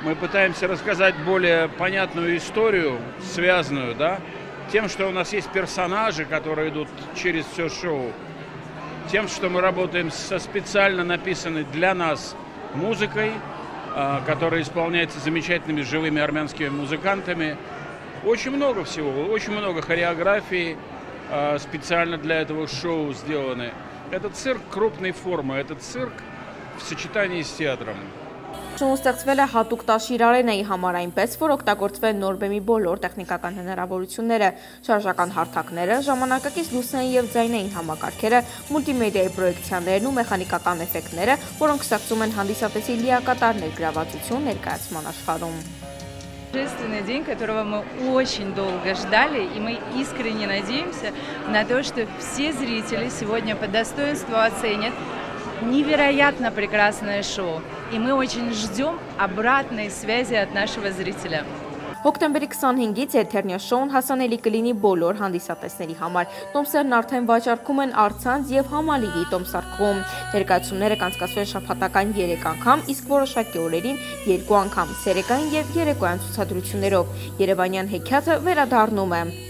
мы пытаемся рассказать более понятную историю, связанную, да, тем, что у нас есть персонажи, которые идут через все шоу, тем, что мы работаем со специально написанной для нас музыкой, которая исполняется замечательными живыми армянскими музыкантами. Очень много всего, очень много хореографий специально для этого шоу сделаны. Это цирк крупной формы, это цирк в сочетании с театром. Շոուն ստեղծվել է հատուկ տաշիր արենայի համար այնպես, որ օգտագործվեն նորբեմի բոլոր տեխնիկական հնարավորությունները, շարժական հարթակները, ժամանակակից լուսային եւ ձայնային համակարգերը, մուլտիմեդիայի պրոյեկցիաներն ու մեխանիկական էֆեկտները, որոնք ստեղծում են հանդիսատեսի լիակատար ներգրավվածություն ներկայացման աշխարհում։ Торжественный день, которого мы очень долго ждали, и мы искренне надеемся на то, что все зрители сегодня по достоинству оценят невероятно прекрасное шоу. И мы очень ждем обратной связи от нашего зрителя. Հոկտեմբերի 25-ից եթերնյա շոուն հասանելի կլինի բոլոր հանդիսատեսների համար։ Տոմսերն արդեն վաճառքում են առցանց եւ համալիրի տոմսարկղում։ Ներկայացումները կանցկացվեն շաբաթական 3 անգամ, իսկ որոշակի օրերին 2 անգամ՝ ցերեկային եւ երեկոյան ցուցադրություններով։ Երևանյան հեքիաթը վերադառնում է։